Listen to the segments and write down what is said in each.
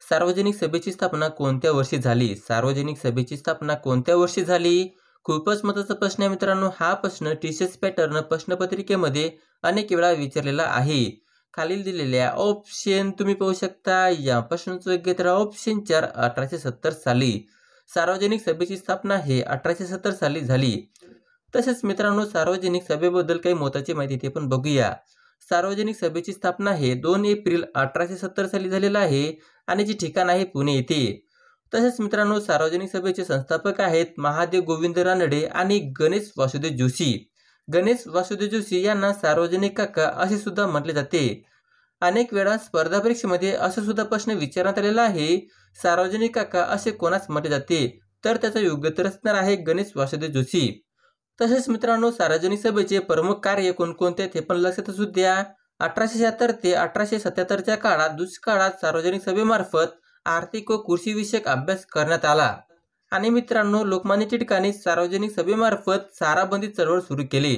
सार्वजनिक सभेची स्थापना कोणत्या वर्षी झाली? सार्वजनिक सभेची स्थापना कोणत्या वर्षी झाली? खूपच महत्त्वाचा प्रश्न आहे मित्रांनो. हा प्रश्न टीसीएस पॅटर्न प्रश्नपत्रिकेमध्ये अनेक वेळा विचारलेला आहे. खालील दिलेल्या ऑप्शन तुम्ही पाहू शकता. या प्रश्नाचं योग्य उत्तर ऑप्शन 4 1870 साली. सार्वजनिक सभेची स्थापना हे 1870 साली झाली. तसेच मित्रांनो, सार्वजनिक सभेबद्दल काही महत्त्वाची माहिती ते पण बघूया. सार्वजनिक सभेची स्थापना हे 2 एप्रिल 1870 साली झालेलं आहे आणि जे ठिकाण आहे पुणे येथे. तसेच मित्रांनो, सार्वजनिक सभेचे संस्थापक आहेत महादेव गोविंद रानडे आणि गणेश वासुदेव जोशी. गणेश वासुदेव जोशी यांना सार्वजनिक काका असे सुद्धा म्हटले जाते. अनेक वेळा स्पर्धा परीक्षेमध्ये असं सुद्धा प्रश्न विचारण्यात आलेला आहे, सार्वजनिक काका असे कोणास म्हटले जाते? तर त्याचं योग्य उत्तर असणार आहे गणेश वासुदेव जोशी. तसेच मित्रांनो, सार्वजनिक सभेचे प्रमुख कार्य कोणकोणते ते पण लक्षात असू द्या. 1876 ते 1877च्या काळात दुष्काळात सार्वजनिक सभेमार्फत आर्थिक व कृषीविषयक अभ्यास करण्यात आला. आणि मित्रांनो, लोकमान्य टिळकांनी सार्वजनिक सभेमार्फत साराबंदी चळवळ सुरू केली.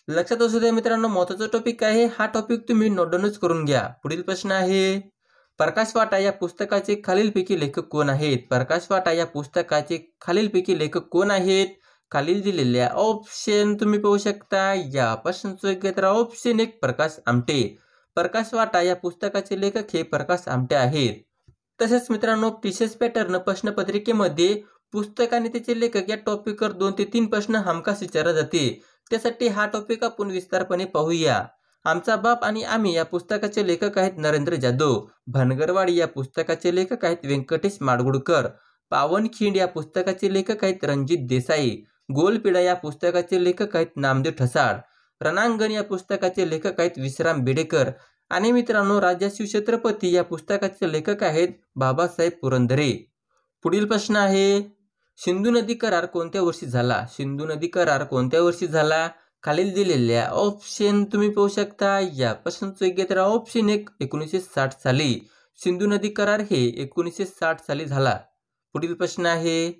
लक्षात असू द्या मित्रांनो, महत्त्वाचा टॉपिक आहे. हा टॉपिक तुम्ही नोट डाऊनच करून घ्या. पुढील प्रश्न आहे, प्रकाश वाटा या पुस्तकाचे खालीलपैकी लेखक कोण आहेत? प्रकाश वाटा या पुस्तकाचे खालीलपैकी लेखक कोण आहेत? खालील दिलेल्या ऑप्शन तुम्ही पाहू शकता. या प्रश्नाचं योग्य उत्तर ऑप्शन 1 प्रकाश आमटे. प्रकाश वाटा या पुस्तकाचे लेखक हे प्रकाश आमटे आहेत. तसेच मित्रांनो, टीसीएस पॅटर्न प्रश्नपत्रिकेमध्ये पुस्तक आणि त्याचे लेखक या टॉपिकवर 2 ते 3 प्रश्न हमखास विचारले जाते. त्यासाठी हा टॉपिक आपण विस्तारपणे पाहूया. आमचा बाप आणि आम्ही या पुस्तकाचे लेखक आहेत नरेंद्र जाधव. भानगरवाडी या पुस्तकाचे लेखक आहेत व्यंकटेश माडगुळकर. पावनखिंड या पुस्तकाचे लेखक आहेत रणजित देसाई. गोलपिढा या पुस्तकाचे लेखक आहेत नामदेव ठसाळ. रणांगण या पुस्तकाचे लेखक आहेत विश्राम बेडेकर. आणि मित्रांनो, राजर्षी छत्रपती या पुस्तकाचे लेखक आहेत बाबासाहेब पुरंदरे. पुढील प्रश्न आहे, सिंधू नदी करार कोणत्या वर्षी झाला? सिंधू नदी करार कोणत्या वर्षी झाला? खालील दिलेल्या ऑप्शन तुम्ही पाहू शकता. या प्रश्नाचं योग्य उत्तर ऑप्शन 1 1960 साली. सिंधू नदी करार हे 1960 साली झाला. पुढील प्रश्न आहे,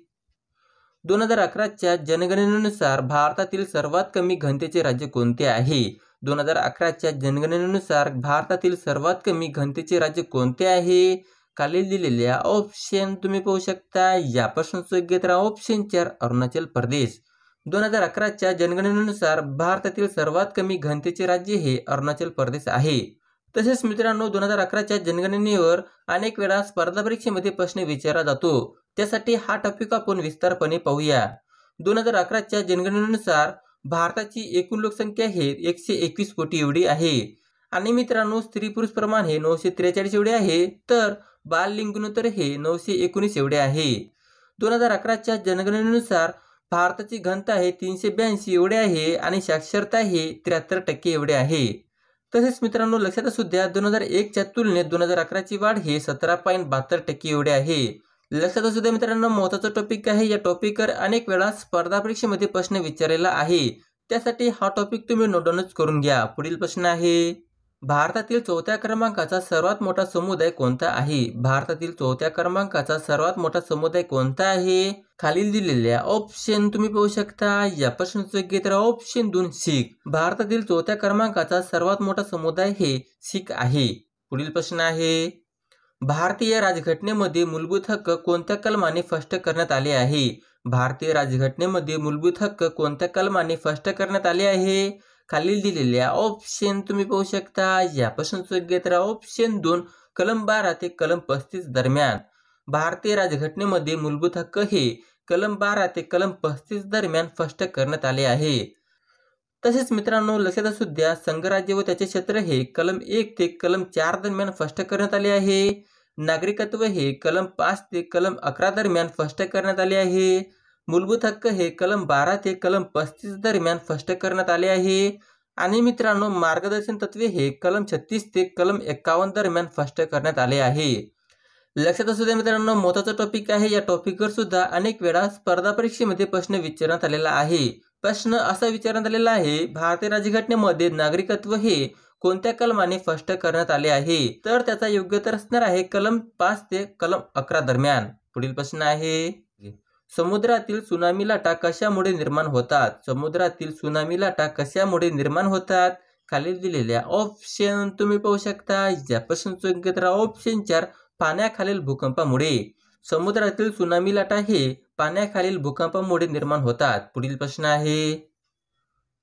2011च्या जनगणनेनुसार भारतातील सर्वात कमी घनतेचे राज्य कोणते आहे? 2011च्या जनगणनेनुसार भारतातील सर्वात कमी घनतेचे राज्य कोणते आहे? खालील दिलेल्या ऑप्शन तुम्ही पाहू शकता. या प्रश्नाचं योग्य उत्तर ऑप्शन 4 अरुणाचल प्रदेश. 2011च्या जनगणनेनुसार भारतातील सर्वात कमी घनतेचे राज्य हे अरुणाचल प्रदेश आहे. तसेच मित्रांनो, 2011च्या जनगणनेवर अनेक वेळा स्पर्धा परीक्षेमध्ये प्रश्न विचारला जातो. त्यासाठी हा टॉपिक आपण विस्तारपणे पाहूया. 2011च्या जनगणनेनुसार भारताची एकूण लोकसंख्या हे 121 कोटी एवढी आहे. आणि मित्रांनो, स्त्री पुरुष प्रमाण हे 943 एवढे आहे, तर बाललिंग गुणोत्तर हे 919 एवढे आहे. 2011च्या जनगणनेनुसार भारताची घनता हे 382 एवढे आहे आणि साक्षरता हे 73% एवढे आहे. तसेच मित्रांनो, लक्षात असू द्या, 2001च्या तुलनेत 2011ची वाढ हे 17.72% एवढे आहे. लक्षात असू द्या मित्रांनो, महत्त्वाचा टॉपिक आहे. या टॉपिकवर अनेक वेळा स्पर्धा परीक्षेमध्ये प्रश्न विचारलेला आहे. त्यासाठी हा टॉपिक तुम्ही नोट डाऊनच करून घ्या. पुढील प्रश्न आहे, भारतातील 4थ्या क्रमांकाचा सर्वात मोठा समुदाय कोणता आहे? भारतातील 4थ्या क्रमांकाचा सर्वात मोठा समुदाय कोणता आहे? खालील दिलेल्या ऑप्शन तुम्ही पाहू शकता. या प्रश्नाचं योग्य उत्तर ऑप्शन 2 शीख. भारतातील 4थ्या क्रमांकाचा सर्वात मोठा समुदाय हे शीख आहे. पुढील प्रश्न आहे, भारतीय राज्यघटनेमध्ये मूलभूत हक्क कोणत्या कलमाने स्पष्ट करण्यात आले आहे? भारतीय राज्यघटनेमध्ये मूलभूत हक्क कोणत्या कलमाने स्पष्ट करण्यात आले आहे? खालील दिलेल्या ऑप्शन तुम्ही पाहू शकता. या प्रश्नाचं योग्य उत्तर ऑप्शन 2 कलम 12 ते कलम 35 दरम्यान. भारतीय राज्यघटनेमध्ये मूलभूत हक्क हे कलम 12 ते कलम 35 दरम्यान स्पष्ट करण्यात आले आहे. तसेच मित्रांनो, लक्षात असू द्या, संघराज्य व त्याचे क्षेत्र हे कलम 1 ते कलम 4 दरम्यान स्पष्ट करण्यात आले आहे. नागरिकत्व हे कलम 5 ते कलम 11 दरम्यान स्पष्ट करण्यात आले आहे. मूलभूत हक्क हे कलम 12 ते कलम 35 दरम्यान स्पष्ट करण्यात आले आहे. आणि मित्रांनो, मार्गदर्शन तत्वे हे कलम 36 ते कलम 51 दरम्यान स्पष्ट करण्यात आले आहे. लक्षात असू द्या मित्रांनो, महत्त्वाचा टॉपिक आहे. या टॉपिकवर सुद्धा अनेक वेळा स्पर्धा परीक्षेमध्ये प्रश्न विचारण्यात आलेला आहे. प्रश्न असा विचारण्यात आलेला आहे, भारतीय राज्यघटनेमध्ये नागरिकत्व हे कोणत्या कलमाने स्पष्ट करण्यात आले आहे? तर त्याचा योग्य उत्तर असणार आहे कलम 5 ते कलम 11 दरम्यान. पुढील प्रश्न आहे, समुद्रातील सुनामी लाटा कशामुळे निर्माण होतात? समुद्रातील सुनामी लाटा कशामुळे निर्माण होतात? खालील दिलेल्या ऑप्शन तुम्ही पाहू शकता. या प्रश्नाचं योग्य उत्तर ऑप्शन 4 पाण्याखालील भूकंपामुळे. समुद्रातील त्सुनामी लाटा हे पाण्याखालील भूकंपामुळे निर्माण होतात. पुढील प्रश्न आहे,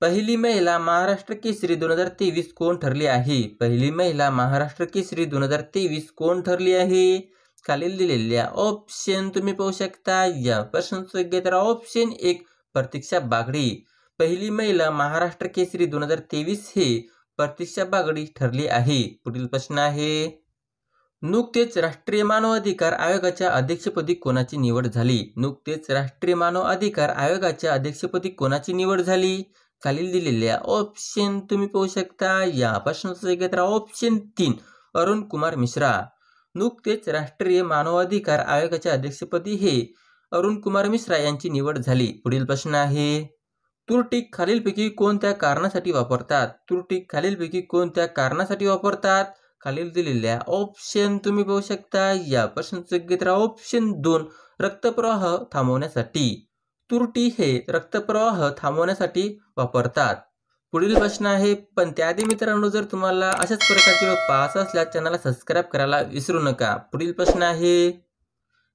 पहिली महिला महाराष्ट्र केसरी 2023 कोण ठरली आहे? पहिली महिला महाराष्ट्र केसरी 2023 कोण ठरली आहे? खालील दिलेल्या ऑप्शन तुम्ही पाहू शकता. या प्रश्नाचं योग्य उत्तर ऑप्शन 1 प्रतीक्षा बागडी. पहिली महिला महाराष्ट्र केसरी 2023 हे प्रतीक्षा बागडी ठरली आहे. पुढील प्रश्न आहे, नुकतेच राष्ट्रीय मानव अधिकार आयोगाच्या अध्यक्षपदी कोणाची निवड झाली? नुकतेच राष्ट्रीय मानव अधिकार आयोगाच्या अध्यक्षपदी कोणाची निवड झाली? खालील दिलेल्या ऑप्शन तुम्ही पाहू शकता. या प्रश्नाचं योग्य उत्तर ऑप्शन 3 अरुण कुमार मिश्रा. नुकतेच राष्ट्रीय मानव अधिकार आयोगाच्या अध्यक्षपदी हे अरुण कुमार मिश्रा यांची निवड झाली. पुढील प्रश्न आहे, तुरटी खालीलपैकी कोणत्या कारणासाठी वापरतात? तुरटी खालीलपैकी कोणत्या कारणासाठी वापरतात? खालील दिलेल्या ऑप्शन तुम्ही पाहू शकता. या प्रश्नाचं योग्य उत्तर ऑप्शन 2 रक्तप्रवाह थांबवण्यासाठी. तुरटी हे रक्तप्रवाह थांबवण्यासाठी वापरतात. पुढील प्रश्न आहे, पण त्याआधी मित्रांनो, जर तुम्हाला अशाच प्रकारचे व्हिडिओ पाहायचे असल्यास चॅनलला सबस्क्राईब करायला विसरू नका. पुढील प्रश्न आहे,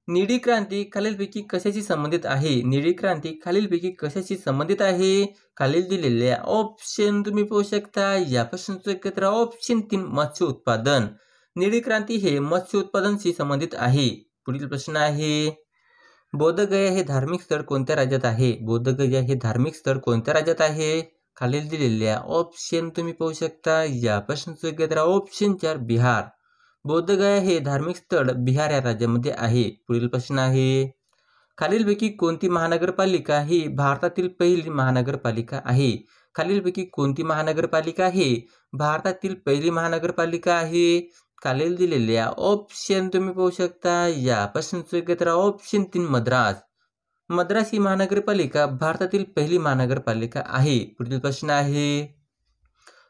निळी क्रांती खालीलपैकी कशाशी संबंधित आहे? निळी क्रांती खालीलपैकी कशाशी संबंधित आहे? खालील दिलेल्या ऑप्शन तुम्ही पाहू शकता. या प्रश्नाचं योग्य उत्तर ऑप्शन 3 मत्स्य उत्पादन. निळी क्रांती हे मत्स्य उत्पादनशी संबंधित आहे. पुढील प्रश्न आहे, बोधगया हे धार्मिक स्थळ कोणत्या राज्यात आहे? बोधगया हे धार्मिक स्थळ कोणत्या राज्यात आहे? खालील दिलेल्या ऑप्शन तुम्ही पाहू शकता. या प्रश्नाचं योग्य उत्तर ऑप्शन 4 बिहार. बोधगया हे धार्मिक स्थळ बिहार या राज्यामध्ये आहे. पुढील प्रश्न आहे, खालीलपैकी कोणती महानगरपालिका ही भारतातील पहिली महानगरपालिका आहे? खालीलपैकी कोणती महानगरपालिका ही भारतातील पहिली महानगरपालिका आहे? खालील दिलेल्या ऑप्शन तुम्ही पाहू शकता. या प्रश्नाचं योग्य उत्तर ऑप्शन 3 मद्रास. मद्रास ही महानगरपालिका भारतातील पहिली महानगरपालिका आहे. पुढील प्रश्न आहे,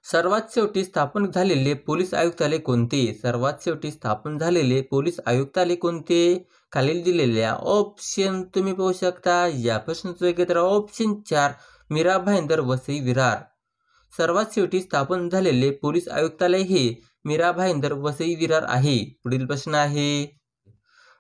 सर्वात शेवटी स्थापन झालेले पोलीस आयुक्तालय कोणते? सर्वात शेवटी स्थापन झालेले पोलीस आयुक्तालय कोणते? खालील दिलेल्या ऑप्शन तुम्ही पाहू शकता. या प्रश्नाचं योग्य उत्तर ऑप्शन 4 मीरा भाईंदर वसई विरार. सर्वात शेवटी स्थापन झालेले पोलीस आयुक्तालय हे मीरा भाईंदर वसई विरार आहे. पुढील प्रश्न आहे,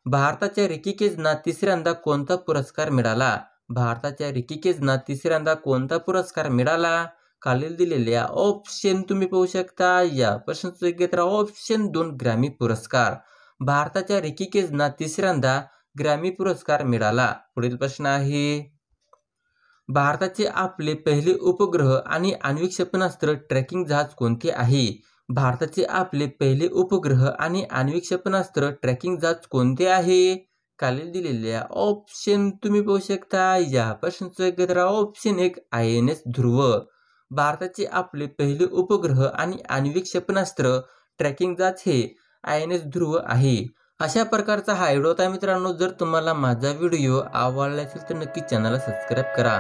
भारताच्या ऋषिकेशना तिसऱ्यांदा कोणता पुरस्कार मिळाला? भारताच्या ऋषिकेशना तिसऱ्यांदा कोणता पुरस्कार मिळाला? खालील दिलेल्या ऑप्शन तुम्ही पाहू शकता. या प्रश्नाचं योग्य उत्तर ऑप्शन 2 ग्रॅमी पुरस्कार. भारताच्या ऋषिकेशना तिसऱ्यांदा ग्रॅमी पुरस्कार मिळाला. पुढील प्रश्न आहे, भारताचे आपले पहिले उपग्रह आणि आण्विक क्षेपणास्त्र ट्रॅकिंग जहाज कोणते आहे? भारताचे आपले पहिले उपग्रह आणि आण्विक क्षेपणास्त्र ट्रॅकिंग जहाज कोणते आहे? खालील दिलेल्या ऑप्शन तुम्ही पाहू शकता. या प्रश्नाचं योग्य उत्तर ऑप्शन 1 INS ध्रुव. भारताचे आपले पहिले उपग्रह आणि आण्विक क्षेपणास्त्र ट्रॅकिंग जहाज हे INS ध्रुव आहे. अशा प्रकारचा हा व्हिडिओ होता मित्रांनो. जर तुम्हाला माझा व्हिडिओ आवडला असेल तर नक्की चॅनलला सबस्क्राईब करा.